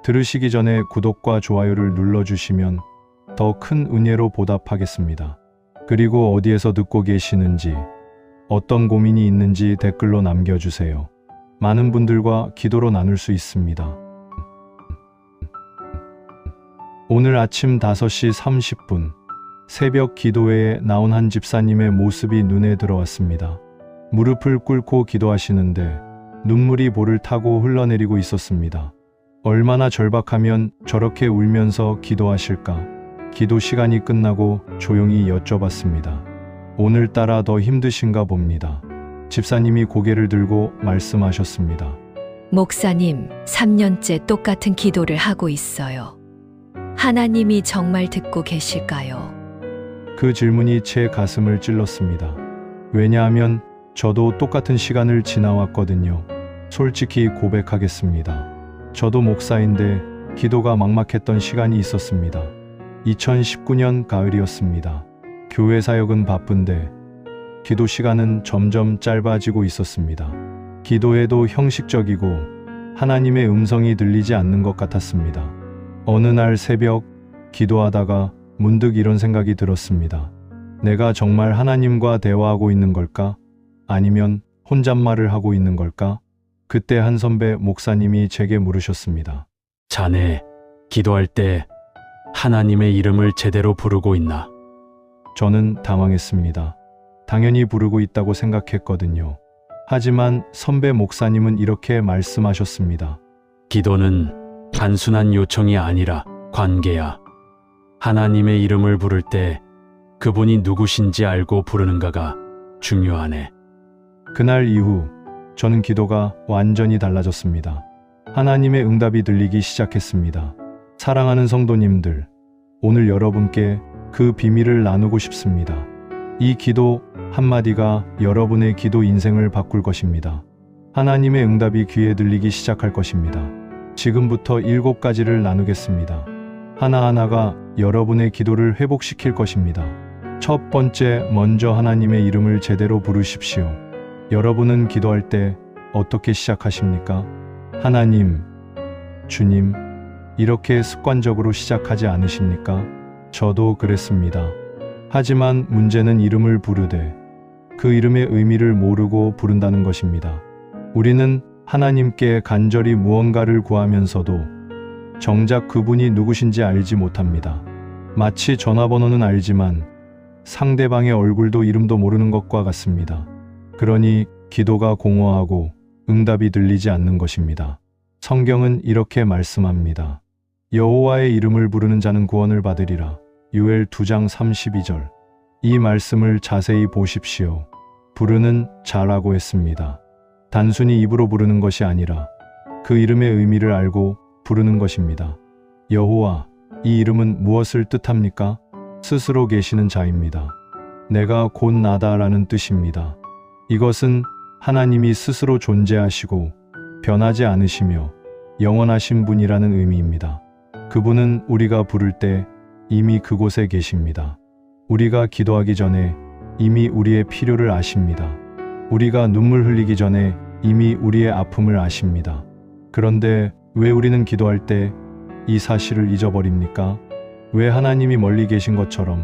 들으시기 전에 구독과 좋아요를 눌러주시면 더 큰 은혜로 보답하겠습니다. 그리고 어디에서 듣고 계시는지, 어떤 고민이 있는지 댓글로 남겨주세요. 많은 분들과 기도로 나눌 수 있습니다. 오늘 아침 5시 30분 새벽 기도회에 나온 한 집사님의 모습이 눈에 들어왔습니다. 무릎을 꿇고 기도하시는데 눈물이 볼을 타고 흘러내리고 있었습니다. 얼마나 절박하면 저렇게 울면서 기도하실까? 기도 시간이 끝나고 조용히 여쭤봤습니다. 오늘따라 더 힘드신가 봅니다. 집사님이 고개를 들고 말씀하셨습니다. 목사님, 3년째 똑같은 기도를 하고 있어요. 하나님이 정말 듣고 계실까요? 그 질문이 제 가슴을 찔렀습니다. 왜냐하면 저도 똑같은 시간을 지나왔거든요. 솔직히 고백하겠습니다. 저도 목사인데 기도가 막막했던 시간이 있었습니다. 2019년 가을이었습니다. 교회 사역은 바쁜데 기도 시간은 점점 짧아지고 있었습니다. 기도에도 형식적이고 하나님의 음성이 들리지 않는 것 같았습니다. 어느 날 새벽 기도하다가 문득 이런 생각이 들었습니다. 내가 정말 하나님과 대화하고 있는 걸까? 아니면 혼잣말을 하고 있는 걸까? 그때 한 선배 목사님이 제게 물으셨습니다. 자네, 기도할 때 하나님의 이름을 제대로 부르고 있나? 저는 당황했습니다. 당연히 부르고 있다고 생각했거든요. 하지만 선배 목사님은 이렇게 말씀하셨습니다. 기도는 단순한 요청이 아니라 관계야. 하나님의 이름을 부를 때 그분이 누구신지 알고 부르는가가 중요하네. 그날 이후 저는 기도가 완전히 달라졌습니다. 하나님의 응답이 들리기 시작했습니다. 사랑하는 성도님들, 오늘 여러분께 그 비밀을 나누고 싶습니다. 이 기도 한마디가 여러분의 기도 인생을 바꿀 것입니다. 하나님의 응답이 귀에 들리기 시작할 것입니다. 지금부터 7가지를 나누겠습니다. 하나하나가 여러분의 기도를 회복시킬 것입니다. 첫 번째, 먼저 하나님의 이름을 제대로 부르십시오. 여러분은 기도할 때 어떻게 시작하십니까? 하나님, 주님, 이렇게 습관적으로 시작하지 않으십니까? 저도 그랬습니다. 하지만 문제는 이름을 부르되 그 이름의 의미를 모르고 부른다는 것입니다. 우리는 하나님께 간절히 무언가를 구하면서도 정작 그분이 누구신지 알지 못합니다. 마치 전화번호는 알지만 상대방의 얼굴도 이름도 모르는 것과 같습니다. 그러니 기도가 공허하고 응답이 들리지 않는 것입니다. 성경은 이렇게 말씀합니다. 여호와의 이름을 부르는 자는 구원을 받으리라. 요엘 2장 32절. 이 말씀을 자세히 보십시오. 부르는 자라고 했습니다. 단순히 입으로 부르는 것이 아니라 그 이름의 의미를 알고 부르는 것입니다. 여호와, 이 이름은 무엇을 뜻합니까? 스스로 계시는 자입니다. 내가 곧 나다라는 뜻입니다. 이것은 하나님이 스스로 존재하시고 변하지 않으시며 영원하신 분이라는 의미입니다. 그분은 우리가 부를 때 이미 그곳에 계십니다. 우리가 기도하기 전에 이미 우리의 필요를 아십니다. 우리가 눈물 흘리기 전에 이미 우리의 아픔을 아십니다. 그런데 왜 우리는 기도할 때 이 사실을 잊어버립니까? 왜 하나님이 멀리 계신 것처럼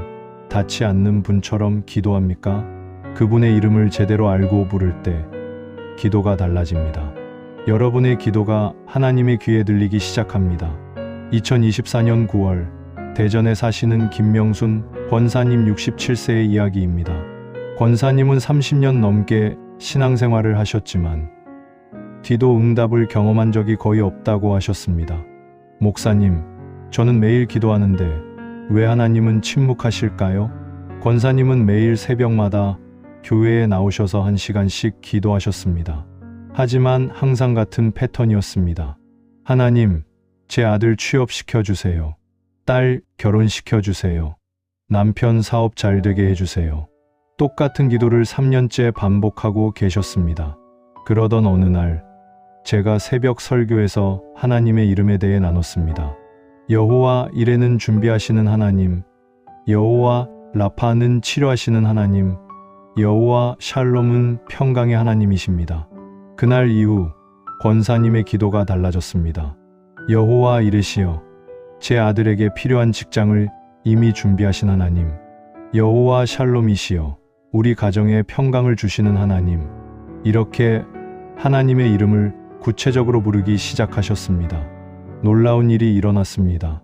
닿지 않는 분처럼 기도합니까? 그분의 이름을 제대로 알고 부를 때 기도가 달라집니다. 여러분의 기도가 하나님의 귀에 들리기 시작합니다. 2024년 9월 대전에 사시는 김명순 권사님 67세의 이야기입니다. 권사님은 30년 넘게 신앙생활을 하셨지만 기도 응답을 경험한 적이 거의 없다고 하셨습니다. 목사님, 저는 매일 기도하는데 왜 하나님은 침묵하실까요? 권사님은 매일 새벽마다 교회에 나오셔서 1시간씩 기도하셨습니다. 하지만 항상 같은 패턴이었습니다. 하나님, 제 아들 취업시켜주세요. 딸 결혼시켜주세요. 남편 사업 잘 되게 해주세요. 똑같은 기도를 3년째 반복하고 계셨습니다. 그러던 어느 날 제가 새벽 설교에서 하나님의 이름에 대해 나눴습니다. 여호와 이레는 준비하시는 하나님, 여호와 라파는 치료하시는 하나님, 여호와 샬롬은 평강의 하나님이십니다. 그날 이후 권사님의 기도가 달라졌습니다. 여호와 이르시어 제 아들에게 필요한 직장을 이미 준비하신 하나님, 여호와 샬롬이시여 우리 가정에 평강을 주시는 하나님, 이렇게 하나님의 이름을 구체적으로 부르기 시작하셨습니다. 놀라운 일이 일어났습니다.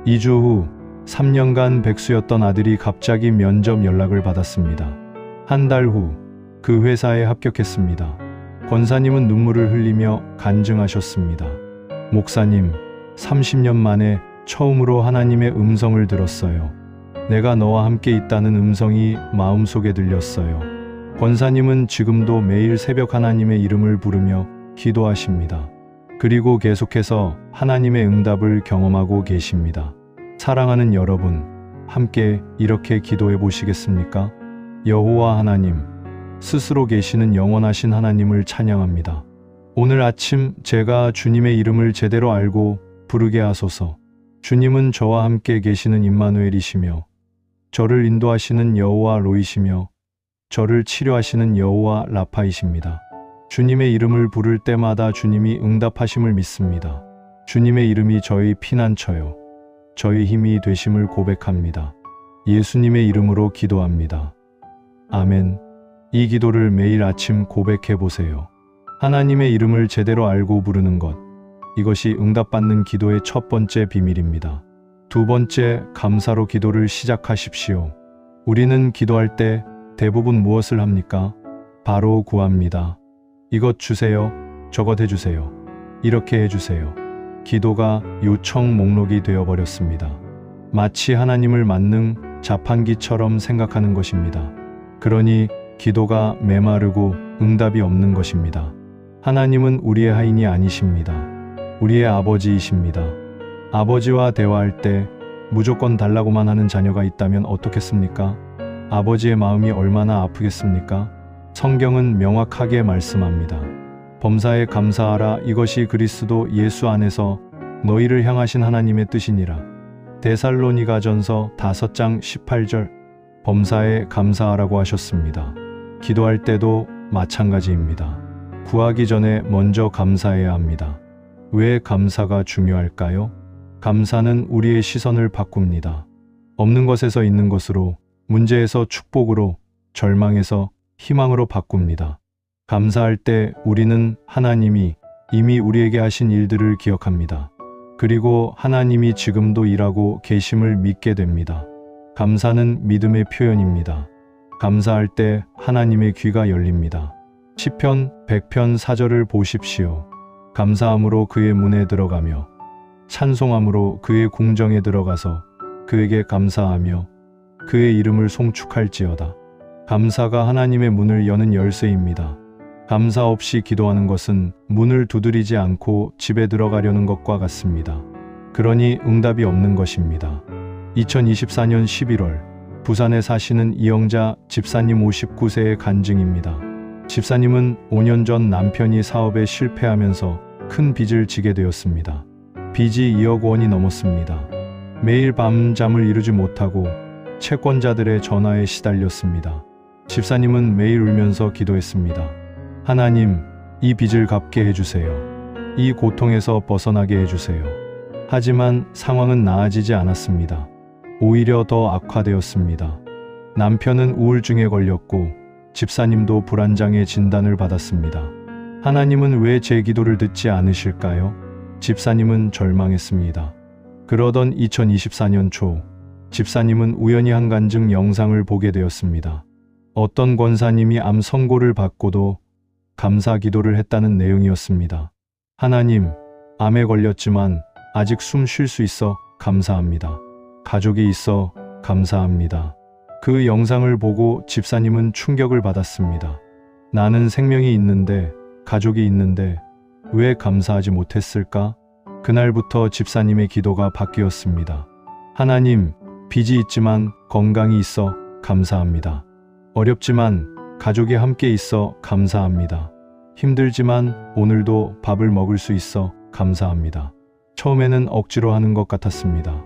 2주 후 3년간 백수였던 아들이 갑자기 면접 연락을 받았습니다. 한 달 후 그 회사에 합격했습니다. 권사님은 눈물을 흘리며 간증하셨습니다. 목사님, 30년 만에 처음으로 하나님의 음성을 들었어요. 내가 너와 함께 있다는 음성이 마음속에 들렸어요. 권사님은 지금도 매일 새벽 하나님의 이름을 부르며 기도하십니다. 그리고 계속해서 하나님의 응답을 경험하고 계십니다. 사랑하는 여러분, 함께 이렇게 기도해 보시겠습니까? 여호와 하나님, 스스로 계시는 영원하신 하나님을 찬양합니다. 오늘 아침 제가 주님의 이름을 제대로 알고 부르게 하소서. 주님은 저와 함께 계시는 임마누엘이시며 저를 인도하시는 여호와 로이시며 저를 치료하시는 여호와 라파이십니다. 주님의 이름을 부를 때마다 주님이 응답하심을 믿습니다. 주님의 이름이 저희 피난처요, 저희 힘이 되심을 고백합니다. 예수님의 이름으로 기도합니다. 아멘. 이 기도를 매일 아침 고백해 보세요. 하나님의 이름을 제대로 알고 부르는 것, 이것이 응답받는 기도의 첫 번째 비밀입니다. 두 번째, 감사로 기도를 시작하십시오. 우리는 기도할 때 대부분 무엇을 합니까? 바로 구합니다. 이것 주세요. 저것 해주세요. 이렇게 해주세요. 기도가 요청 목록이 되어버렸습니다. 마치 하나님을 만능 자판기처럼 생각하는 것입니다. 그러니 기도가 메마르고 응답이 없는 것입니다. 하나님은 우리의 하인이 아니십니다. 우리의 아버지이십니다. 아버지와 대화할 때 무조건 달라고만 하는 자녀가 있다면 어떻겠습니까? 아버지의 마음이 얼마나 아프겠습니까? 성경은 명확하게 말씀합니다. 범사에 감사하라. 이것이 그리스도 예수 안에서 너희를 향하신 하나님의 뜻이니라. 데살로니가전서 5장 18절. 범사에 감사하라고 하셨습니다. 기도할 때도 마찬가지입니다. 구하기 전에 먼저 감사해야 합니다. 왜 감사가 중요할까요? 감사는 우리의 시선을 바꿉니다. 없는 것에서 있는 것으로, 문제에서 축복으로, 절망에서 희망으로 바꿉니다. 감사할 때 우리는 하나님이 이미 우리에게 하신 일들을 기억합니다. 그리고 하나님이 지금도 일하고 계심을 믿게 됩니다. 감사는 믿음의 표현입니다. 감사할 때 하나님의 귀가 열립니다. 시편 100편 4절을 보십시오. 감사함으로 그의 문에 들어가며 찬송함으로 그의 궁정에 들어가서 그에게 감사하며 그의 이름을 송축할지어다. 감사가 하나님의 문을 여는 열쇠입니다. 감사 없이 기도하는 것은 문을 두드리지 않고 집에 들어가려는 것과 같습니다. 그러니 응답이 없는 것입니다. 2024년 11월 부산에 사시는 이영자 집사님 59세의 간증입니다. 집사님은 5년 전 남편이 사업에 실패하면서 큰 빚을 지게 되었습니다. 빚이 2억 원이 넘었습니다. 매일 밤잠을 이루지 못하고 채권자들의 전화에 시달렸습니다. 집사님은 매일 울면서 기도했습니다. 하나님, 이 빚을 갚게 해주세요. 이 고통에서 벗어나게 해주세요. 하지만 상황은 나아지지 않았습니다. 오히려 더 악화되었습니다. 남편은 우울증에 걸렸고 집사님도 불안장애 진단을 받았습니다. 하나님은 왜 제 기도를 듣지 않으실까요? 집사님은 절망했습니다. 그러던 2024년 초, 집사님은 우연히 한 간증 영상을 보게 되었습니다. 어떤 권사님이 암 선고를 받고도 감사 기도를 했다는 내용이었습니다. 하나님, 암에 걸렸지만 아직 숨 쉴 수 있어 감사합니다. 가족이 있어 감사합니다. 그 영상을 보고 집사님은 충격을 받았습니다. 나는 생명이 있는데, 가족이 있는데 왜 감사하지 못했을까? 그날부터 집사님의 기도가 바뀌었습니다. 하나님, 빚이 있지만 건강이 있어 감사합니다. 어렵지만 가족이 함께 있어 감사합니다. 힘들지만 오늘도 밥을 먹을 수 있어 감사합니다. 처음에는 억지로 하는 것 같았습니다.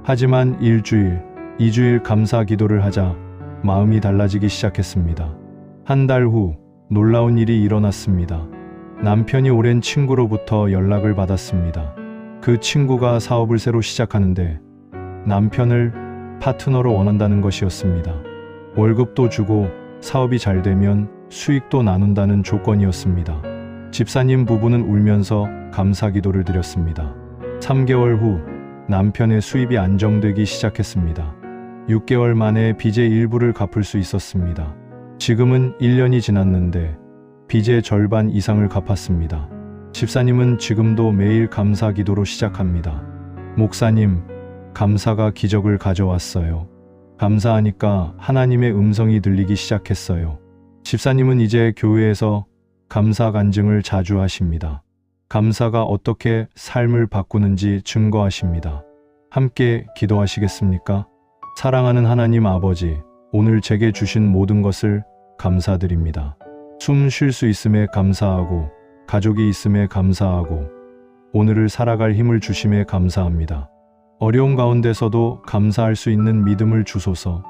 하지만 1주일, 2주일 감사 기도를 하자 마음이 달라지기 시작했습니다. 한 달 후 놀라운 일이 일어났습니다. 남편이 오랜 친구로부터 연락을 받았습니다. 그 친구가 사업을 새로 시작하는데 남편을 파트너로 원한다는 것이었습니다. 월급도 주고 사업이 잘 되면 수익도 나눈다는 조건이었습니다. 집사님 부부는 울면서 감사 기도를 드렸습니다. 3개월 후 남편의 수입이 안정되기 시작했습니다. 6개월 만에 빚의 일부를 갚을 수 있었습니다. 지금은 1년이 지났는데 빚의 절반 이상을 갚았습니다. 집사님은 지금도 매일 감사 기도로 시작합니다. 목사님, 감사가 기적을 가져왔어요. 감사하니까 하나님의 음성이 들리기 시작했어요. 집사님은 이제 교회에서 감사 간증을 자주 하십니다. 감사가 어떻게 삶을 바꾸는지 증거하십니다. 함께 기도하시겠습니까? 사랑하는 하나님 아버지, 오늘 제게 주신 모든 것을 감사드립니다. 숨 쉴 수 있음에 감사하고, 가족이 있음에 감사하고, 오늘을 살아갈 힘을 주심에 감사합니다. 어려운 가운데서도 감사할 수 있는 믿음을 주소서.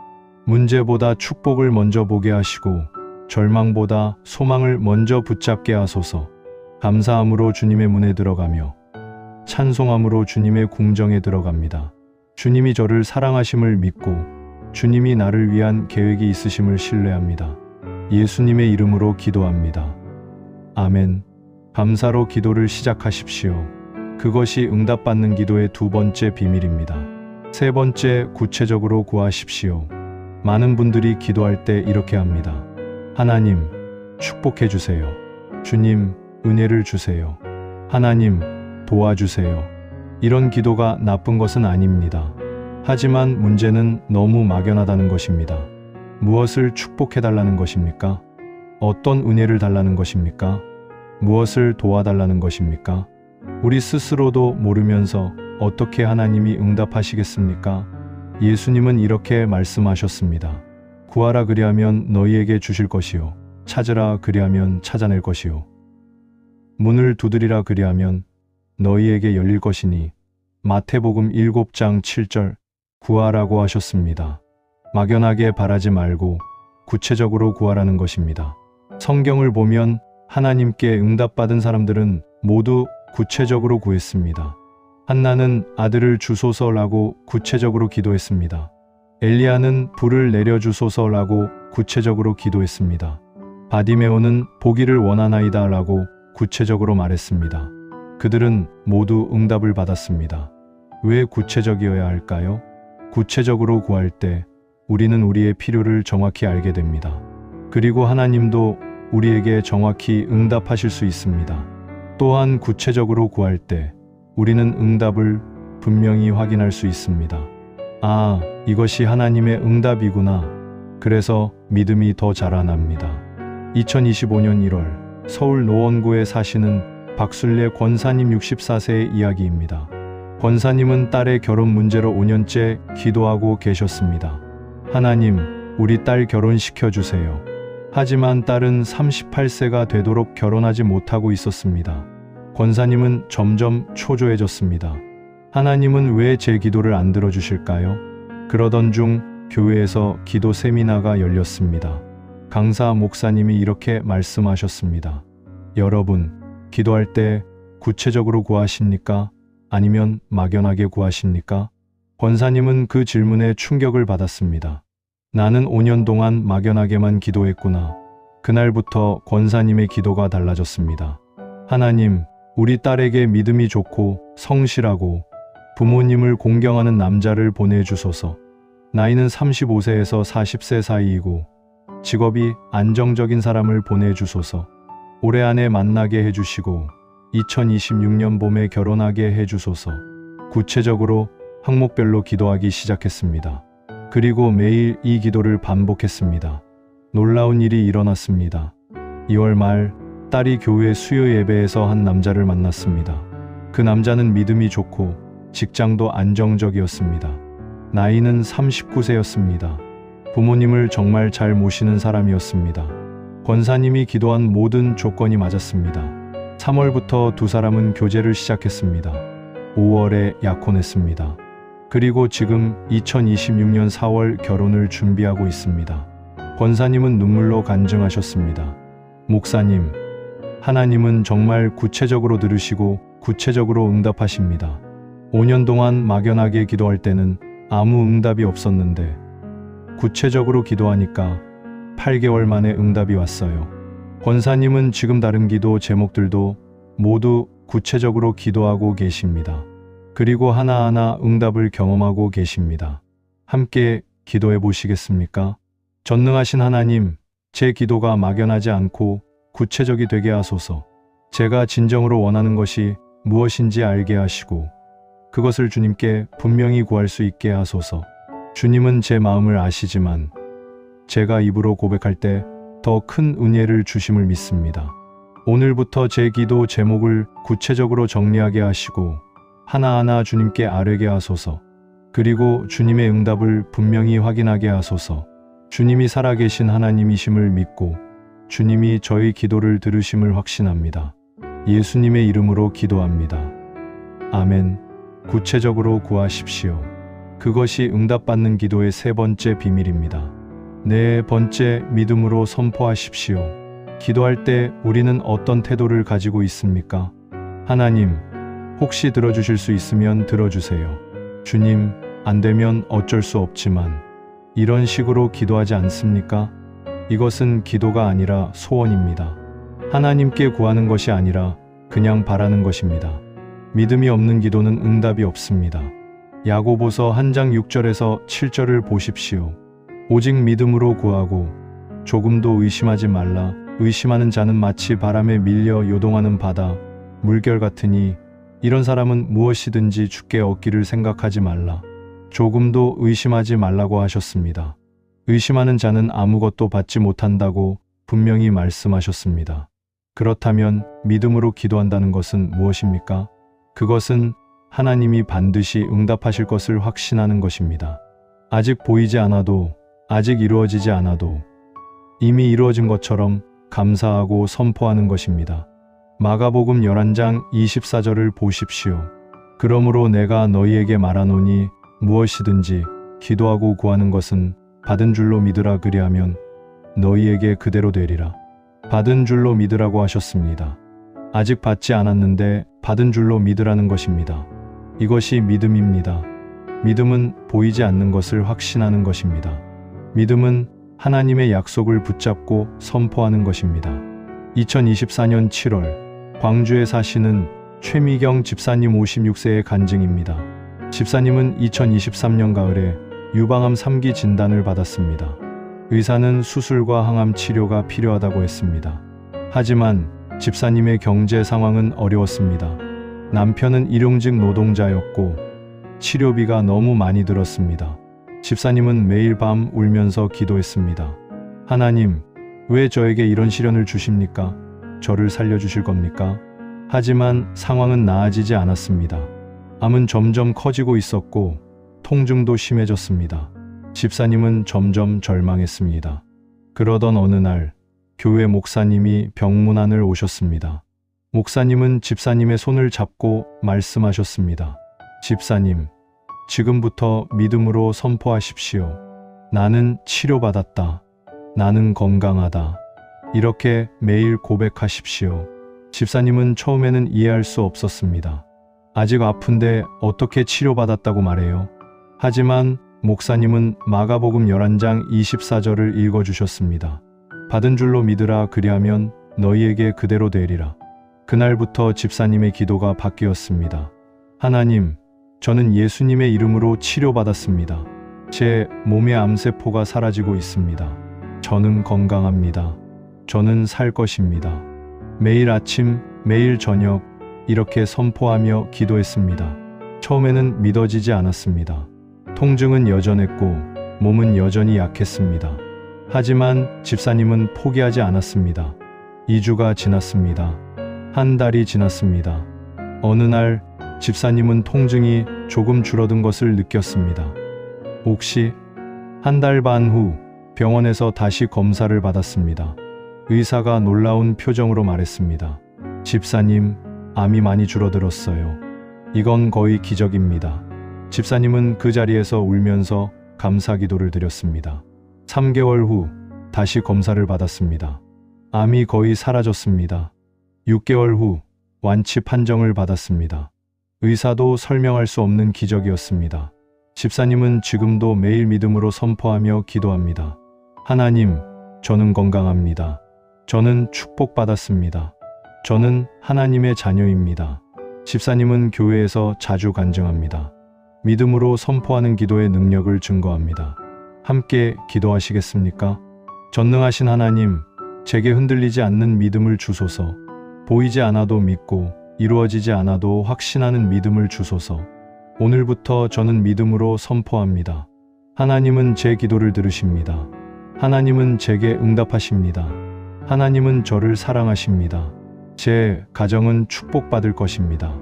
문제보다 축복을 먼저 보게 하시고, 절망보다 소망을 먼저 붙잡게 하소서. 감사함으로 주님의 문에 들어가며 찬송함으로 주님의 궁정에 들어갑니다. 주님이 저를 사랑하심을 믿고 주님이 나를 위한 계획이 있으심을 신뢰합니다. 예수님의 이름으로 기도합니다. 아멘. 감사로 기도를 시작하십시오. 그것이 응답받는 기도의 두 번째 비밀입니다. 세 번째, 구체적으로 구하십시오. 많은 분들이 기도할 때 이렇게 합니다. 하나님, 축복해 주세요. 주님, 은혜를 주세요. 하나님, 도와주세요. 이런 기도가 나쁜 것은 아닙니다. 하지만 문제는 너무 막연하다는 것입니다. 무엇을 축복해 달라는 것입니까? 어떤 은혜를 달라는 것입니까? 무엇을 도와달라는 것입니까? 우리 스스로도 모르면서 어떻게 하나님이 응답하시겠습니까? 예수님은 이렇게 말씀하셨습니다. 구하라 그리하면 너희에게 주실 것이요. 찾으라 그리하면 찾아낼 것이요. 문을 두드리라 그리하면 너희에게 열릴 것이니. 마태복음 7장 7절. 구하라고 하셨습니다. 막연하게 바라지 말고 구체적으로 구하라는 것입니다. 성경을 보면 하나님께 응답받은 사람들은 모두 구체적으로 구했습니다. 한나는 아들을 주소서라고 구체적으로 기도했습니다. 엘리야는 불을 내려주소서라고 구체적으로 기도했습니다. 바디메오는 보기를 원하나이다라고 구체적으로 말했습니다. 그들은 모두 응답을 받았습니다. 왜 구체적이어야 할까요? 구체적으로 구할 때 우리는 우리의 필요를 정확히 알게 됩니다. 그리고 하나님도 우리에게 정확히 응답하실 수 있습니다. 또한 구체적으로 구할 때 우리는 응답을 분명히 확인할 수 있습니다. 아, 이것이 하나님의 응답이구나. 그래서 믿음이 더 자라납니다. 2025년 1월 서울 노원구에 사시는 박순례 권사님 64세의 이야기입니다. 권사님은 딸의 결혼 문제로 5년째 기도하고 계셨습니다. 하나님, 우리 딸 결혼시켜주세요. 하지만 딸은 38세가 되도록 결혼하지 못하고 있었습니다. 권사님은 점점 초조해졌습니다. 하나님은 왜 제 기도를 안 들어주실까요? 그러던 중 교회에서 기도 세미나가 열렸습니다. 강사 목사님이 이렇게 말씀하셨습니다. 여러분, 기도할 때 구체적으로 구하십니까? 아니면 막연하게 구하십니까? 권사님은 그 질문에 충격을 받았습니다. 나는 5년 동안 막연하게만 기도했구나. 그날부터 권사님의 기도가 달라졌습니다. 하나님, 우리 딸에게 믿음이 좋고 성실하고 부모님을 공경하는 남자를 보내주소서. 나이는 35세에서 40세 사이이고 직업이 안정적인 사람을 보내주소서. 올해 안에 만나게 해주시고 2026년 봄에 결혼하게 해주소서. 구체적으로 항목별로 기도하기 시작했습니다. 그리고 매일 이 기도를 반복했습니다. 놀라운 일이 일어났습니다. 2월 말 딸이 교회 수요 예배에서 한 남자를 만났습니다. 그 남자는 믿음이 좋고 직장도 안정적이었습니다. 나이는 39세였습니다. 부모님을 정말 잘 모시는 사람이었습니다. 권사님이 기도한 모든 조건이 맞았습니다. 3월부터 두 사람은 교제를 시작했습니다. 5월에 약혼했습니다. 그리고 지금 2026년 4월 결혼을 준비하고 있습니다. 권사님은 눈물로 간증하셨습니다. 목사님, 하나님은 정말 구체적으로 들으시고 구체적으로 응답하십니다. 5년 동안 막연하게 기도할 때는 아무 응답이 없었는데 구체적으로 기도하니까 8개월 만에 응답이 왔어요. 권사님은 지금 다른 기도 제목들도 모두 구체적으로 기도하고 계십니다. 그리고 하나하나 응답을 경험하고 계십니다. 함께 기도해 보시겠습니까? 전능하신 하나님, 제 기도가 막연하지 않고 구체적이 되게 하소서. 제가 진정으로 원하는 것이 무엇인지 알게 하시고 그것을 주님께 분명히 구할 수 있게 하소서. 주님은 제 마음을 아시지만 제가 입으로 고백할 때 더 큰 은혜를 주심을 믿습니다. 오늘부터 제 기도 제목을 구체적으로 정리하게 하시고 하나하나 주님께 아뢰게 하소서. 그리고 주님의 응답을 분명히 확인하게 하소서. 주님이 살아계신 하나님이심을 믿고 주님이 저희 기도를 들으심을 확신합니다. 예수님의 이름으로 기도합니다. 아멘. 구체적으로 구하십시오. 그것이 응답받는 기도의 세 번째 비밀입니다. 네 번째, 믿음으로 선포하십시오. 기도할 때 우리는 어떤 태도를 가지고 있습니까? 하나님, 혹시 들어주실 수 있으면 들어주세요. 주님, 안 되면 어쩔 수 없지만 이런 식으로 기도하지 않습니까? 이것은 기도가 아니라 소원입니다. 하나님께 구하는 것이 아니라 그냥 바라는 것입니다. 믿음이 없는 기도는 응답이 없습니다. 야고보서 1장 6절에서 7절을 보십시오. 오직 믿음으로 구하고 조금도 의심하지 말라. 의심하는 자는 마치 바람에 밀려 요동하는 바다, 물결 같으니 이런 사람은 무엇이든지 주께 얻기를 생각하지 말라. 조금도 의심하지 말라고 하셨습니다. 의심하는 자는 아무것도 받지 못한다고 분명히 말씀하셨습니다. 그렇다면 믿음으로 기도한다는 것은 무엇입니까? 그것은 하나님이 반드시 응답하실 것을 확신하는 것입니다. 아직 보이지 않아도, 아직 이루어지지 않아도 이미 이루어진 것처럼 감사하고 선포하는 것입니다. 마가복음 11장 24절을 보십시오. 그러므로 내가 너희에게 말하노니 무엇이든지 기도하고 구하는 것은 받은 줄로 믿으라. 그리하면 너희에게 그대로 되리라. 받은 줄로 믿으라고 하셨습니다. 아직 받지 않았는데 받은 줄로 믿으라는 것입니다. 이것이 믿음입니다. 믿음은 보이지 않는 것을 확신하는 것입니다. 믿음은 하나님의 약속을 붙잡고 선포하는 것입니다. 2024년 7월 광주에 사시는 최미경 집사님 56세의 간증입니다. 집사님은 2023년 가을에 유방암 3기 진단을 받았습니다. 의사는 수술과 항암 치료가 필요하다고 했습니다. 하지만 집사님의 경제 상황은 어려웠습니다. 남편은 일용직 노동자였고 치료비가 너무 많이 들었습니다. 집사님은 매일 밤 울면서 기도했습니다. 하나님, 왜 저에게 이런 시련을 주십니까? 저를 살려주실 겁니까? 하지만 상황은 나아지지 않았습니다. 암은 점점 커지고 있었고 통증도 심해졌습니다. 집사님은 점점 절망했습니다. 그러던 어느 날 교회 목사님이 병문 안을 오셨습니다. 목사님은 집사님의 손을 잡고 말씀하셨습니다. 집사님, 지금부터 믿음으로 선포하십시오. 나는 치료받았다. 나는 건강하다. 이렇게 매일 고백하십시오. 집사님은 처음에는 이해할 수 없었습니다. 아직 아픈데 어떻게 치료받았다고 말해요? 하지만 목사님은 마가복음 11장 24절을 읽어주셨습니다. 받은 줄로 믿으라. 그리하면 너희에게 그대로 되리라. 그날부터 집사님의 기도가 바뀌었습니다. 하나님, 저는 예수님의 이름으로 치료받았습니다. 제 몸의 암세포가 사라지고 있습니다. 저는 건강합니다. 저는 살 것입니다. 매일 아침, 매일 저녁 이렇게 선포하며 기도했습니다. 처음에는 믿어지지 않았습니다. 통증은 여전했고 몸은 여전히 약했습니다. 하지만 집사님은 포기하지 않았습니다. 2주가 지났습니다. 한 달이 지났습니다. 어느 날 집사님은 통증이 조금 줄어든 것을 느꼈습니다. 혹시 한 달 반 후 병원에서 다시 검사를 받았습니다. 의사가 놀라운 표정으로 말했습니다. 집사님, 암이 많이 줄어들었어요. 이건 거의 기적입니다. 집사님은 그 자리에서 울면서 감사 기도를 드렸습니다. 3개월 후 다시 검사를 받았습니다. 암이 거의 사라졌습니다. 6개월 후 완치 판정을 받았습니다. 의사도 설명할 수 없는 기적이었습니다. 집사님은 지금도 매일 믿음으로 선포하며 기도합니다. 하나님, 저는 건강합니다. 저는 축복받았습니다. 저는 하나님의 자녀입니다. 집사님은 교회에서 자주 간증합니다. 믿음으로 선포하는 기도의 능력을 증거합니다. 함께 기도하시겠습니까? 전능하신 하나님, 제게 흔들리지 않는 믿음을 주소서. 보이지 않아도 믿고 이루어지지 않아도 확신하는 믿음을 주소서. 오늘부터 저는 믿음으로 선포합니다. 하나님은 제 기도를 들으십니다. 하나님은 제게 응답하십니다. 하나님은 저를 사랑하십니다. 제 가정은 축복받을 것입니다.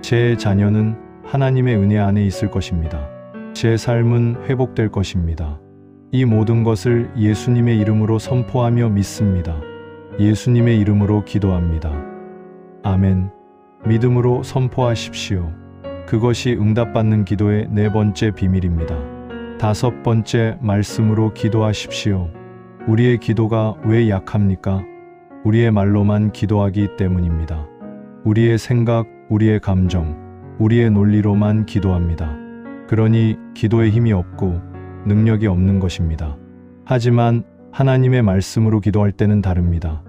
제 자녀는 하나님의 은혜 안에 있을 것입니다. 제 삶은 회복될 것입니다. 이 모든 것을 예수님의 이름으로 선포하며 믿습니다. 예수님의 이름으로 기도합니다. 아멘. 믿음으로 선포하십시오. 그것이 응답받는 기도의 네 번째 비밀입니다. 다섯 번째, 말씀으로 기도하십시오. 우리의 기도가 왜 약합니까? 우리의 말로만 기도하기 때문입니다. 우리의 생각, 우리의 감정, 우리의 논리로만 기도합니다. 그러니 기도에 힘이 없고 능력이 없는 것입니다. 하지만 하나님의 말씀으로 기도할 때는 다릅니다.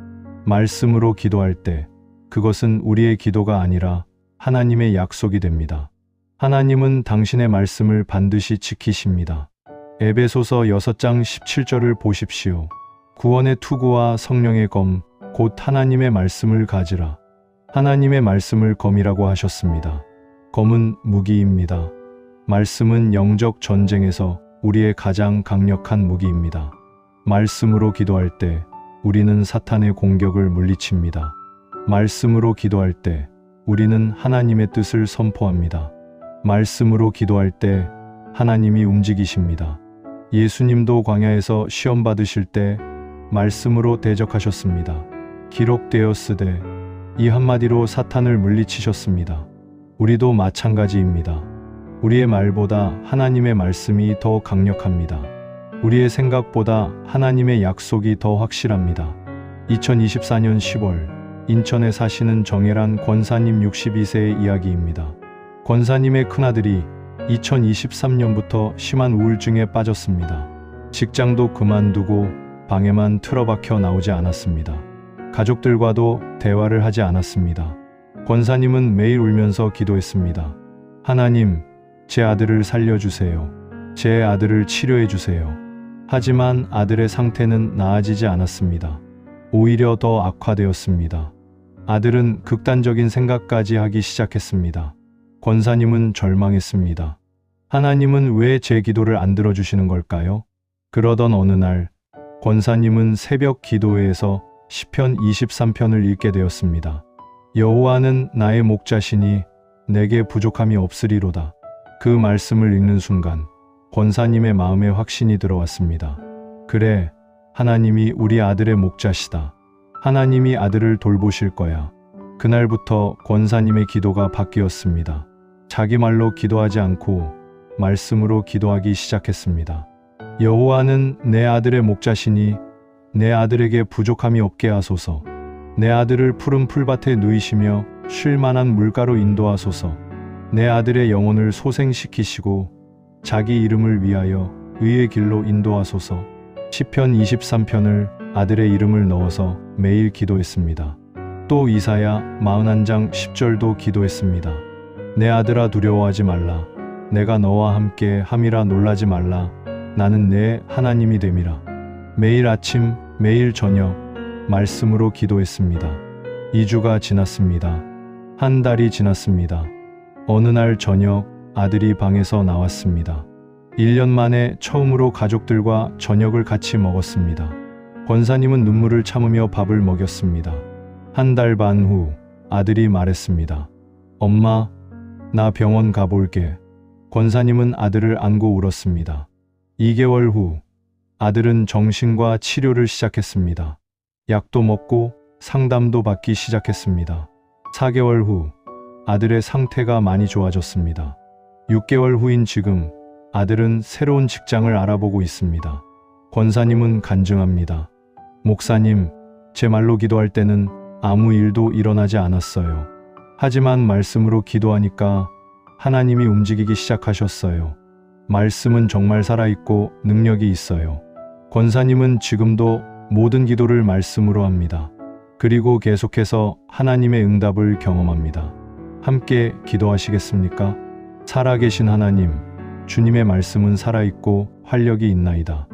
말씀으로 기도할 때 그것은 우리의 기도가 아니라 하나님의 약속이 됩니다. 하나님은 당신의 말씀을 반드시 지키십니다. 에베소서 6장 17절을 보십시오. 구원의 투구와 성령의 검, 곧 하나님의 말씀을 가지라. 하나님의 말씀을 검이라고 하셨습니다. 검은 무기입니다. 말씀은 영적 전쟁에서 우리의 가장 강력한 무기입니다. 말씀으로 기도할 때 우리는 사탄의 공격을 물리칩니다. 말씀으로 기도할 때 우리는 하나님의 뜻을 선포합니다. 말씀으로 기도할 때 하나님이 움직이십니다. 예수님도 광야에서 시험 받으실 때 말씀으로 대적하셨습니다. 기록되었으되, 이 한마디로 사탄을 물리치셨습니다. 우리도 마찬가지입니다. 우리의 말보다 하나님의 말씀이 더 강력합니다. 우리의 생각보다 하나님의 약속이 더 확실합니다. 2024년 10월 인천에 사시는 정혜란 권사님 62세의 이야기입니다. 권사님의 큰아들이 2023년부터 심한 우울증에 빠졌습니다. 직장도 그만두고 방에만 틀어박혀 나오지 않았습니다. 가족들과도 대화를 하지 않았습니다. 권사님은 매일 울면서 기도했습니다. 하나님, 제 아들을 살려주세요. 제 아들을 치료해주세요. 하지만 아들의 상태는 나아지지 않았습니다. 오히려 더 악화되었습니다. 아들은 극단적인 생각까지 하기 시작했습니다. 권사님은 절망했습니다. 하나님은 왜 제 기도를 안 들어주시는 걸까요? 그러던 어느 날 권사님은 새벽 기도회에서 시편 23편을 읽게 되었습니다. 여호와는 나의 목자시니 내게 부족함이 없으리로다. 그 말씀을 읽는 순간 권사님의 마음에 확신이 들어왔습니다. 그래, 하나님이 우리 아들의 목자시다. 하나님이 아들을 돌보실 거야. 그날부터 권사님의 기도가 바뀌었습니다. 자기 말로 기도하지 않고 말씀으로 기도하기 시작했습니다. 여호와는 내 아들의 목자시니 내 아들에게 부족함이 없게 하소서. 내 아들을 푸른 풀밭에 누이시며 쉴 만한 물가로 인도하소서. 내 아들의 영혼을 소생시키시고 자기 이름을 위하여 의의 길로 인도하소서. 시편 23편을 아들의 이름을 넣어서 매일 기도했습니다. 또 이사야 41장 10절도 기도했습니다. 내 아들아, 두려워하지 말라. 내가 너와 함께 함이라. 놀라지 말라. 나는 내 하나님이 됨이라. 매일 아침, 매일 저녁 말씀으로 기도했습니다. 2주가 지났습니다. 한 달이 지났습니다. 어느 날 저녁 아들이 방에서 나왔습니다. 1년 만에 처음으로 가족들과 저녁을 같이 먹었습니다. 권사님은 눈물을 참으며 밥을 먹였습니다. 한 달 반 후 아들이 말했습니다. 엄마, 나 병원 가볼게. 권사님은 아들을 안고 울었습니다. 2개월 후 아들은 정신과 치료를 시작했습니다. 약도 먹고 상담도 받기 시작했습니다. 4개월 후 아들의 상태가 많이 좋아졌습니다. 6개월 후인 지금 아들은 새로운 직장을 알아보고 있습니다. 권사님은 간증합니다. 목사님, 제 말로 기도할 때는 아무 일도 일어나지 않았어요. 하지만 말씀으로 기도하니까 하나님이 움직이기 시작하셨어요. 말씀은 정말 살아있고 능력이 있어요. 권사님은 지금도 모든 기도를 말씀으로 합니다. 그리고 계속해서 하나님의 응답을 경험합니다. 함께 기도하시겠습니까? 살아계신 하나님, 주님의 말씀은 살아있고 활력이 있나이다.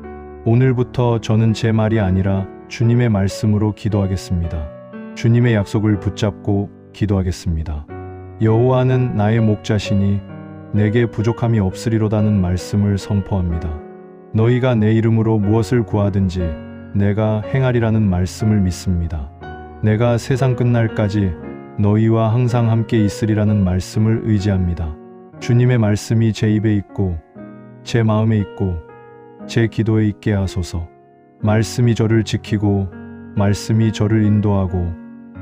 오늘부터 저는 제 말이 아니라 주님의 말씀으로 기도하겠습니다. 주님의 약속을 붙잡고 기도하겠습니다. 여호와는 나의 목자시니 내게 부족함이 없으리로다는 말씀을 선포합니다. 너희가 내 이름으로 무엇을 구하든지 내가 행하리라는 말씀을 믿습니다. 내가 세상 끝날까지 너희와 항상 함께 있으리라는 말씀을 의지합니다. 주님의 말씀이 제 입에 있고 제 마음에 있고 제 기도에 있게 하소서. 말씀이 저를 지키고 말씀이 저를 인도하고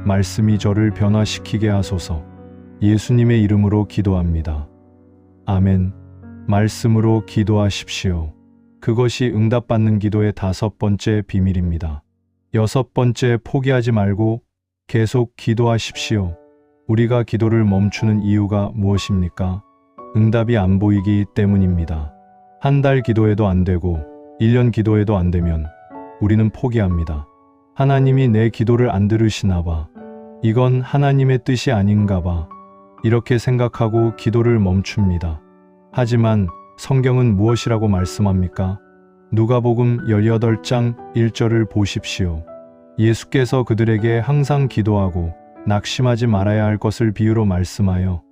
말씀이 저를 변화시키게 하소서. 예수님의 이름으로 기도합니다. 아멘. 말씀으로 기도하십시오. 그것이 응답받는 기도의 5번째 비밀입니다. 6번째, 포기하지 말고 계속 기도하십시오. 우리가 기도를 멈추는 이유가 무엇입니까? 응답이 안 보이기 때문입니다. 한 달 기도해도 안 되고 1년 기도해도 안 되면 우리는 포기합니다. 하나님이 내 기도를 안 들으시나 봐. 이건 하나님의 뜻이 아닌가 봐. 이렇게 생각하고 기도를 멈춥니다. 하지만 성경은 무엇이라고 말씀합니까? 누가복음 18장 1절을 보십시오. 예수께서 그들에게 항상 기도하고 낙심하지 말아야 할 것을 비유로 말씀하여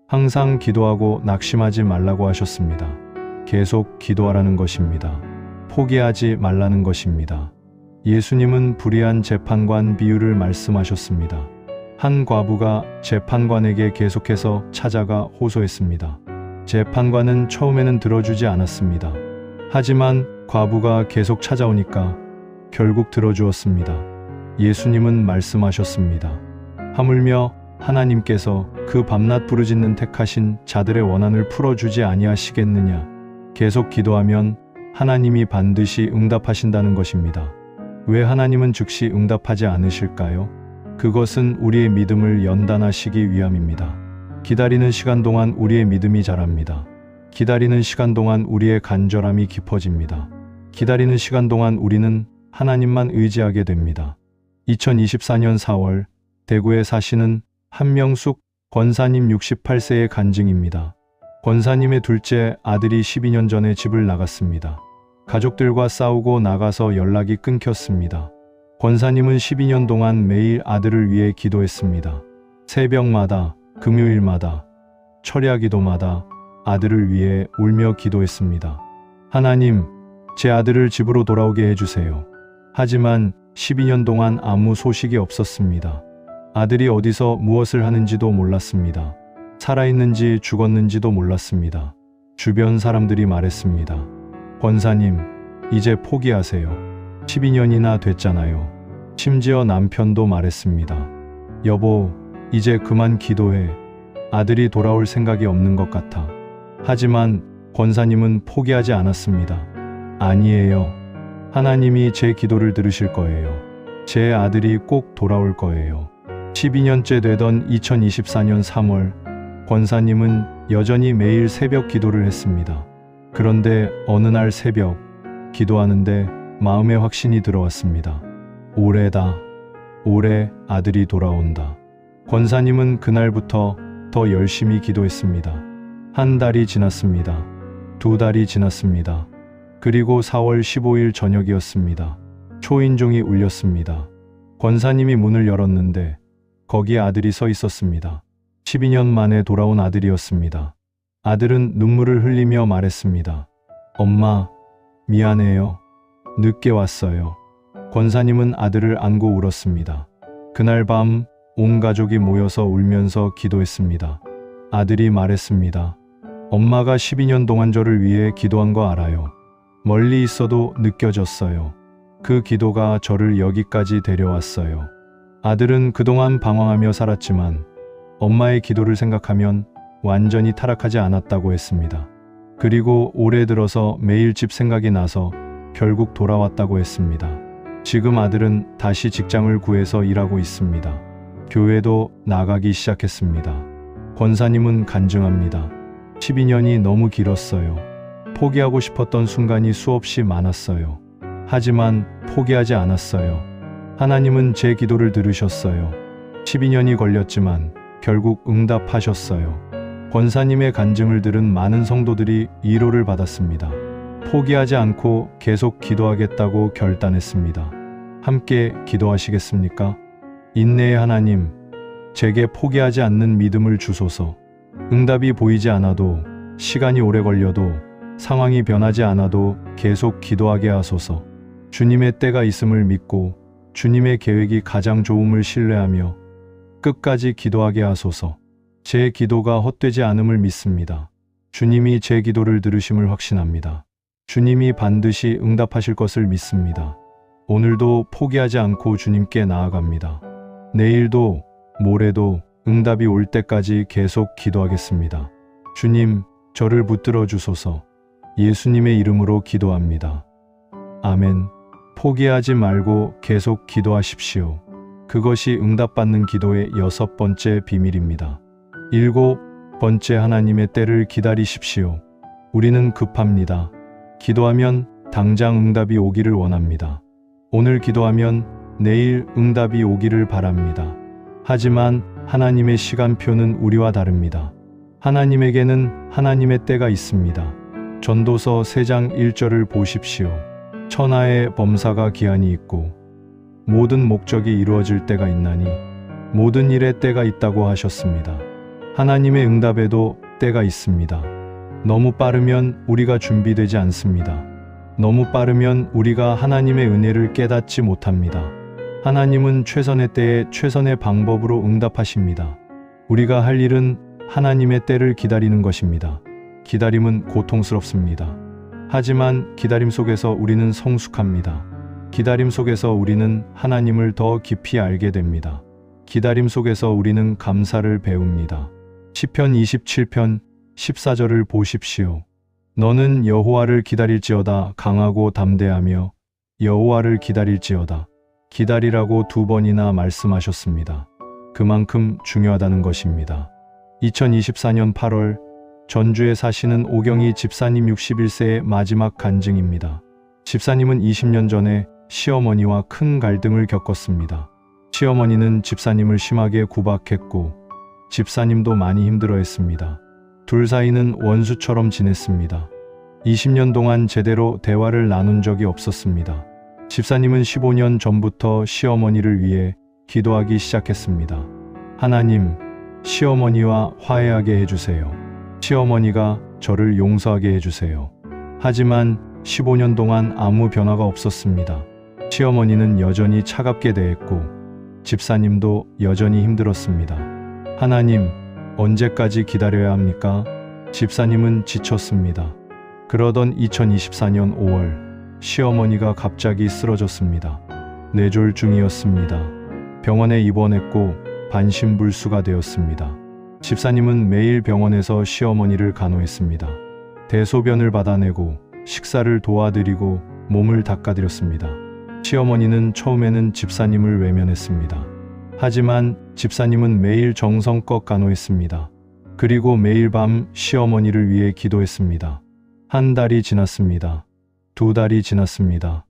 항상 기도하고 낙심하지 말라고 하셨습니다. 계속 기도하라는 것입니다. 포기하지 말라는 것입니다. 예수님은 불의한 재판관 비유를 말씀하셨습니다. 한 과부가 재판관에게 계속해서 찾아가 호소했습니다. 재판관은 처음에는 들어주지 않았습니다. 하지만 과부가 계속 찾아오니까 결국 들어주었습니다. 예수님은 말씀하셨습니다. 하물며 하나님께서 그 밤낮 부르짖는 택하신 자들의 원한을 풀어주지 아니하시겠느냐. 계속 기도하면 하나님이 반드시 응답하신다는 것입니다. 왜 하나님은 즉시 응답하지 않으실까요? 그것은 우리의 믿음을 연단하시기 위함입니다. 기다리는 시간 동안 우리의 믿음이 자랍니다. 기다리는 시간 동안 우리의 간절함이 깊어집니다. 기다리는 시간 동안 우리는 하나님만 의지하게 됩니다. 2024년 4월 대구에 사시는 한명숙 권사님 68세의 간증입니다. 권사님의 둘째 아들이 12년 전에 집을 나갔습니다. 가족들과 싸우고 나가서 연락이 끊겼습니다. 권사님은 12년 동안 매일 아들을 위해 기도했습니다. 새벽마다, 금요일마다, 철야 기도마다 아들을 위해 울며 기도했습니다. 하나님, 제 아들을 집으로 돌아오게 해주세요. 하지만 12년 동안 아무 소식이 없었습니다. 아들이 어디서 무엇을 하는지도 몰랐습니다. 살아있는지 죽었는지도 몰랐습니다. 주변 사람들이 말했습니다. 권사님, 이제 포기하세요. 12년이나 됐잖아요. 심지어 남편도 말했습니다. 여보, 이제 그만 기도해. 아들이 돌아올 생각이 없는 것 같아. 하지만 권사님은 포기하지 않았습니다. 아니에요. 하나님이 제 기도를 들으실 거예요. 제 아들이 꼭 돌아올 거예요. 12년째 되던 2024년 3월, 권사님은 여전히 매일 새벽 기도를 했습니다. 그런데 어느 날 새벽, 기도하는데 마음에 확신이 들어왔습니다. 올해다. 올해 아들이 돌아온다. 권사님은 그날부터 더 열심히 기도했습니다. 한 달이 지났습니다. 2달이 지났습니다. 그리고 4월 15일 저녁이었습니다. 초인종이 울렸습니다. 권사님이 문을 열었는데 거기에 아들이 서 있었습니다. 12년 만에 돌아온 아들이었습니다. 아들은 눈물을 흘리며 말했습니다. 엄마, 미안해요. 늦게 왔어요. 권사님은 아들을 안고 울었습니다. 그날 밤 온 가족이 모여서 울면서 기도했습니다. 아들이 말했습니다. 엄마가 12년 동안 저를 위해 기도한 거 알아요. 멀리 있어도 느껴졌어요. 그 기도가 저를 여기까지 데려왔어요. 아들은 그동안 방황하며 살았지만 엄마의 기도를 생각하면 완전히 타락하지 않았다고 했습니다. 그리고 올해 들어서 매일 집 생각이 나서 결국 돌아왔다고 했습니다. 지금 아들은 다시 직장을 구해서 일하고 있습니다. 교회도 나가기 시작했습니다. 권사님은 간증합니다. 12년이 너무 길었어요. 포기하고 싶었던 순간이 수없이 많았어요. 하지만 포기하지 않았어요. 하나님은 제 기도를 들으셨어요. 12년이 걸렸지만 결국 응답하셨어요. 권사님의 간증을 들은 많은 성도들이 위로를 받았습니다. 포기하지 않고 계속 기도하겠다고 결단했습니다. 함께 기도하시겠습니까? 인내의 하나님, 제게 포기하지 않는 믿음을 주소서. 응답이 보이지 않아도, 시간이 오래 걸려도, 상황이 변하지 않아도 계속 기도하게 하소서. 주님의 때가 있음을 믿고 주님의 계획이 가장 좋음을 신뢰하며 끝까지 기도하게 하소서. 제 기도가 헛되지 않음을 믿습니다. 주님이 제 기도를 들으심을 확신합니다. 주님이 반드시 응답하실 것을 믿습니다. 오늘도 포기하지 않고 주님께 나아갑니다. 내일도 모레도 응답이 올 때까지 계속 기도하겠습니다. 주님, 저를 붙들어 주소서. 예수님의 이름으로 기도합니다. 아멘. 포기하지 말고 계속 기도하십시오. 그것이 응답받는 기도의 6번째 비밀입니다. 7번째, 하나님의 때를 기다리십시오. 우리는 급합니다. 기도하면 당장 응답이 오기를 원합니다. 오늘 기도하면 내일 응답이 오기를 바랍니다. 하지만 하나님의 시간표는 우리와 다릅니다. 하나님에게는 하나님의 때가 있습니다. 전도서 3장 1절을 보십시오. 천하의 범사가 기한이 있고 모든 목적이 이루어질 때가 있나니 모든 일에 때가 있다고 하셨습니다. 하나님의 응답에도 때가 있습니다. 너무 빠르면 우리가 준비되지 않습니다. 너무 빠르면 우리가 하나님의 은혜를 깨닫지 못합니다. 하나님은 최선의 때에 최선의 방법으로 응답하십니다. 우리가 할 일은 하나님의 때를 기다리는 것입니다. 기다림은 고통스럽습니다. 하지만 기다림 속에서 우리는 성숙합니다. 기다림 속에서 우리는 하나님을 더 깊이 알게 됩니다. 기다림 속에서 우리는 감사를 배웁니다. 시편 27편 14절을 보십시오. 너는 여호와를 기다릴지어다. 강하고 담대하며 여호와를 기다릴지어다. 기다리라고 2번이나 말씀하셨습니다. 그만큼 중요하다는 것입니다. 2024년 8월 전주에 사시는 오경희 집사님 61세의 마지막 간증입니다. 집사님은 20년 전에 시어머니와 큰 갈등을 겪었습니다. 시어머니는 집사님을 심하게 구박했고 집사님도 많이 힘들어했습니다. 둘 사이는 원수처럼 지냈습니다. 20년 동안 제대로 대화를 나눈 적이 없었습니다. 집사님은 15년 전부터 시어머니를 위해 기도하기 시작했습니다. 하나님, 시어머니와 화해하게 해주세요. 시어머니가 저를 용서하게 해주세요. 하지만 15년 동안 아무 변화가 없었습니다. 시어머니는 여전히 차갑게 대했고 집사님도 여전히 힘들었습니다. 하나님, 언제까지 기다려야 합니까? 집사님은 지쳤습니다. 그러던 2024년 5월 시어머니가 갑자기 쓰러졌습니다. 뇌졸중이었습니다. 병원에 입원했고 반신불수가 되었습니다. 집사님은 매일 병원에서 시어머니를 간호했습니다. 대소변을 받아내고 식사를 도와드리고 몸을 닦아드렸습니다. 시어머니는 처음에는 집사님을 외면했습니다. 하지만 집사님은 매일 정성껏 간호했습니다. 그리고 매일 밤 시어머니를 위해 기도했습니다. 한 달이 지났습니다. 2달이 지났습니다.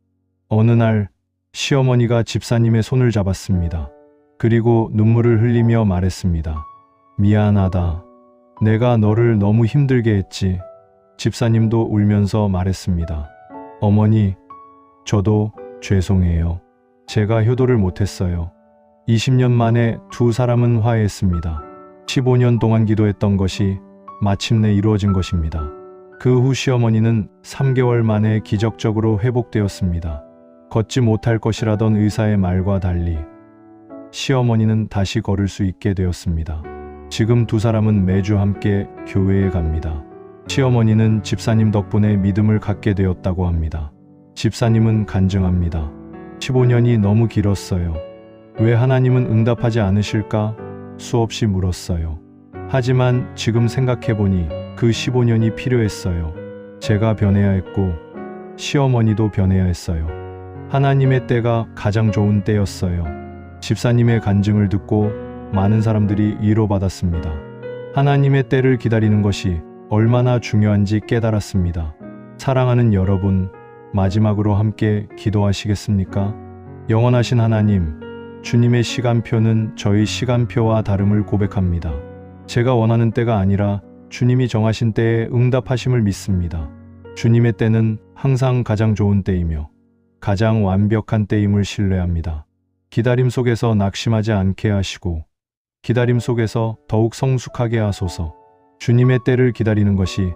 어느 날 시어머니가 집사님의 손을 잡았습니다. 그리고 눈물을 흘리며 말했습니다. 미안하다. 내가 너를 너무 힘들게 했지. 집사님도 울면서 말했습니다. 어머니, 저도 죄송해요. 제가 효도를 못했어요. 20년 만에 두 사람은 화해했습니다. 15년 동안 기도했던 것이 마침내 이루어진 것입니다. 그 후 시어머니는 3개월 만에 기적적으로 회복되었습니다. 걷지 못할 것이라던 의사의 말과 달리 시어머니는 다시 걸을 수 있게 되었습니다. 지금 두 사람은 매주 함께 교회에 갑니다. 시어머니는 집사님 덕분에 믿음을 갖게 되었다고 합니다. 집사님은 간증합니다. 15년이 너무 길었어요. 왜 하나님은 응답하지 않으실까? 수없이 물었어요. 하지만 지금 생각해보니 그 15년이 필요했어요. 제가 변해야 했고 시어머니도 변해야 했어요. 하나님의 때가 가장 좋은 때였어요. 집사님의 간증을 듣고 많은 사람들이 위로받았습니다. 하나님의 때를 기다리는 것이 얼마나 중요한지 깨달았습니다. 사랑하는 여러분, 마지막으로 함께 기도하시겠습니까? 영원하신 하나님, 주님의 시간표는 저희 시간표와 다름을 고백합니다. 제가 원하는 때가 아니라 주님이 정하신 때에 응답하심을 믿습니다. 주님의 때는 항상 가장 좋은 때이며 가장 완벽한 때임을 신뢰합니다. 기다림 속에서 낙심하지 않게 하시고 기다림 속에서 더욱 성숙하게 하소서. 주님의 때를 기다리는 것이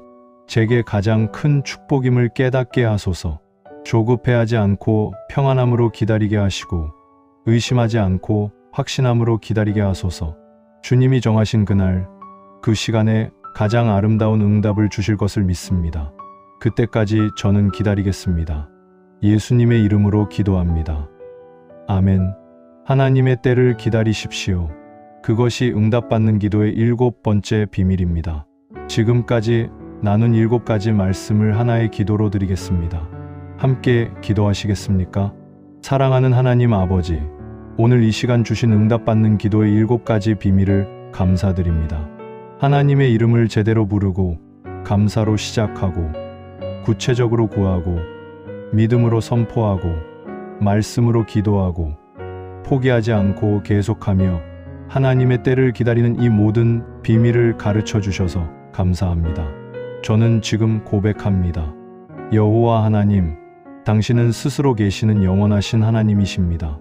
제게 가장 큰 축복임을 깨닫게 하소서. 조급해하지 않고 평안함으로 기다리게 하시고 의심하지 않고 확신함으로 기다리게 하소서. 주님이 정하신 그날, 그 시간에 가장 아름다운 응답을 주실 것을 믿습니다. 그때까지 저는 기다리겠습니다. 예수님의 이름으로 기도합니다. 아멘. 하나님의 때를 기다리십시오. 그것이 응답받는 기도의 7번째 비밀입니다. 지금까지 나눈 7가지 말씀을 하나의 기도로 드리겠습니다. 함께 기도하시겠습니까? 사랑하는 하나님 아버지, 오늘 이 시간 주신 응답받는 기도의 7가지 비밀을 감사드립니다. 하나님의 이름을 제대로 부르고 감사로 시작하고 구체적으로 구하고 믿음으로 선포하고 말씀으로 기도하고 포기하지 않고 계속하며 하나님의 때를 기다리는 이 모든 비밀을 가르쳐 주셔서 감사합니다. 저는 지금 고백합니다. 여호와 하나님, 당신은 스스로 계시는 영원하신 하나님이십니다.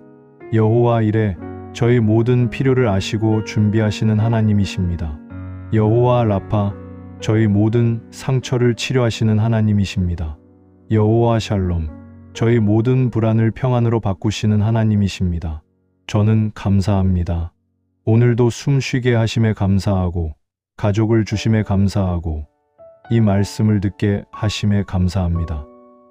여호와 이레, 저희 모든 필요를 아시고 준비하시는 하나님이십니다. 여호와 라파, 저희 모든 상처를 치료하시는 하나님이십니다. 여호와 샬롬, 저희 모든 불안을 평안으로 바꾸시는 하나님이십니다. 저는 감사합니다. 오늘도 숨 쉬게 하심에 감사하고 가족을 주심에 감사하고 이 말씀을 듣게 하심에 감사합니다.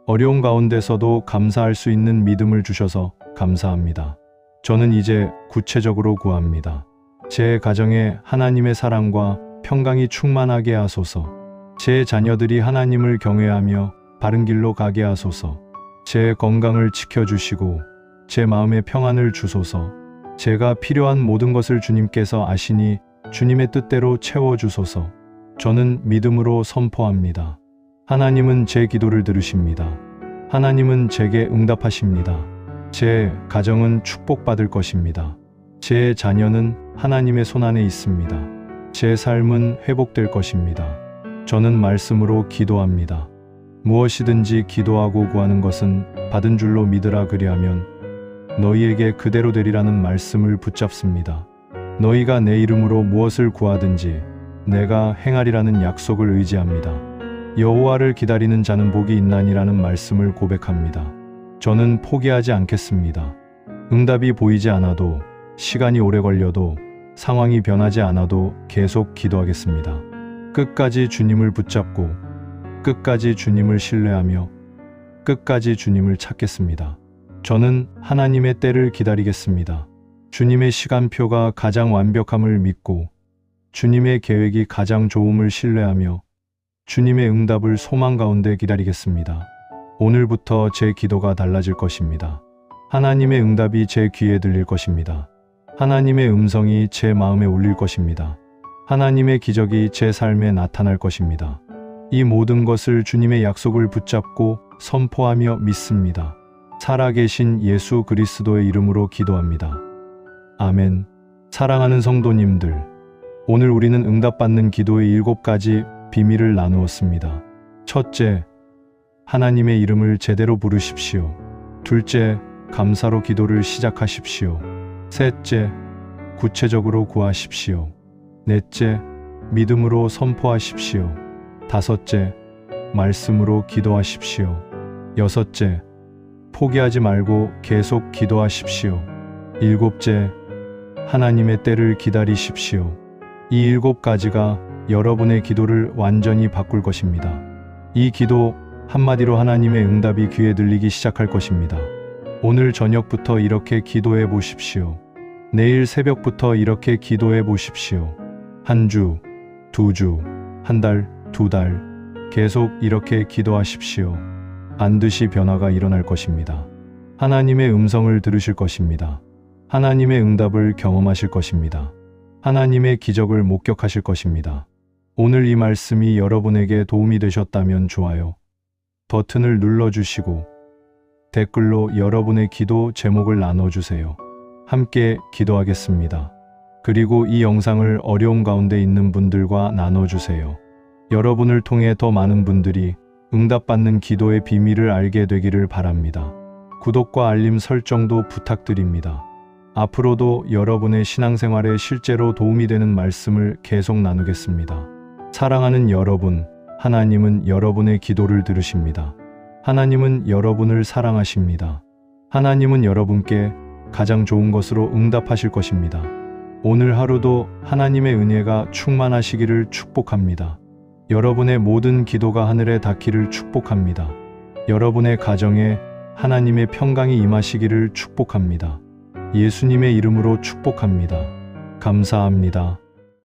어려운 가운데서도 감사할 수 있는 믿음을 주셔서 감사합니다. 저는 이제 구체적으로 구합니다. 제 가정에 하나님의 사랑과 평강이 충만하게 하소서. 제 자녀들이 하나님을 경외하며 바른 길로 가게 하소서. 제 건강을 지켜주시고 제 마음에 평안을 주소서. 제가 필요한 모든 것을 주님께서 아시니 주님의 뜻대로 채워주소서. 저는 믿음으로 선포합니다. 하나님은 제 기도를 들으십니다. 하나님은 제게 응답하십니다. 제 가정은 축복받을 것입니다. 제 자녀는 하나님의 손안에 있습니다. 제 삶은 회복될 것입니다. 저는 말씀으로 기도합니다. 무엇이든지 기도하고 구하는 것은 받은 줄로 믿으라 그리하면 너희에게 그대로 되리라는 말씀을 붙잡습니다. 너희가 내 이름으로 무엇을 구하든지 내가 행하리라는 약속을 의지합니다. 여호와를 기다리는 자는 복이 있나니라는 말씀을 고백합니다. 저는 포기하지 않겠습니다. 응답이 보이지 않아도, 시간이 오래 걸려도, 상황이 변하지 않아도 계속 기도하겠습니다. 끝까지 주님을 붙잡고 끝까지 주님을 신뢰하며 끝까지 주님을 찾겠습니다. 저는 하나님의 때를 기다리겠습니다. 주님의 시간표가 가장 완벽함을 믿고 주님의 계획이 가장 좋음을 신뢰하며 주님의 응답을 소망 가운데 기다리겠습니다. 오늘부터 제 기도가 달라질 것입니다. 하나님의 응답이 제 귀에 들릴 것입니다. 하나님의 음성이 제 마음에 울릴 것입니다. 하나님의 기적이 제 삶에 나타날 것입니다. 이 모든 것을 주님의 약속을 붙잡고 선포하며 믿습니다. 살아계신 예수 그리스도의 이름으로 기도합니다. 아멘. 사랑하는 성도님들, 오늘 우리는 응답받는 기도의 7가지 비밀을 나누었습니다. 첫째, 하나님의 이름을 제대로 부르십시오. 둘째, 감사로 기도를 시작하십시오. 셋째, 구체적으로 구하십시오. 넷째, 믿음으로 선포하십시오. 다섯째, 말씀으로 기도하십시오. 여섯째, 포기하지 말고 계속 기도하십시오. 일곱째, 하나님의 때를 기다리십시오. 이 7가지가 여러분의 기도를 완전히 바꿀 것입니다. 이 기도 한마디로 하나님의 응답이 귀에 들리기 시작할 것입니다. 오늘 저녁부터 이렇게 기도해 보십시오. 내일 새벽부터 이렇게 기도해 보십시오. 한 주, 2주, 한 달, 2달 계속 이렇게 기도하십시오. 반드시 변화가 일어날 것입니다. 하나님의 음성을 들으실 것입니다. 하나님의 응답을 경험하실 것입니다. 하나님의 기적을 목격하실 것입니다. 오늘 이 말씀이 여러분에게 도움이 되셨다면 좋아요 버튼을 눌러주시고 댓글로 여러분의 기도 제목을 나눠주세요. 함께 기도하겠습니다. 그리고 이 영상을 어려움 가운데 있는 분들과 나눠주세요. 여러분을 통해 더 많은 분들이 응답받는 기도의 비밀을 알게 되기를 바랍니다. 구독과 알림 설정도 부탁드립니다. 앞으로도 여러분의 신앙생활에 실제로 도움이 되는 말씀을 계속 나누겠습니다. 사랑하는 여러분, 하나님은 여러분의 기도를 들으십니다. 하나님은 여러분을 사랑하십니다. 하나님은 여러분께 가장 좋은 것으로 응답하실 것입니다. 오늘 하루도 하나님의 은혜가 충만하시기를 축복합니다. 여러분의 모든 기도가 하늘에 닿기를 축복합니다. 여러분의 가정에 하나님의 평강이 임하시기를 축복합니다. 예수님의 이름으로 축복합니다. 감사합니다.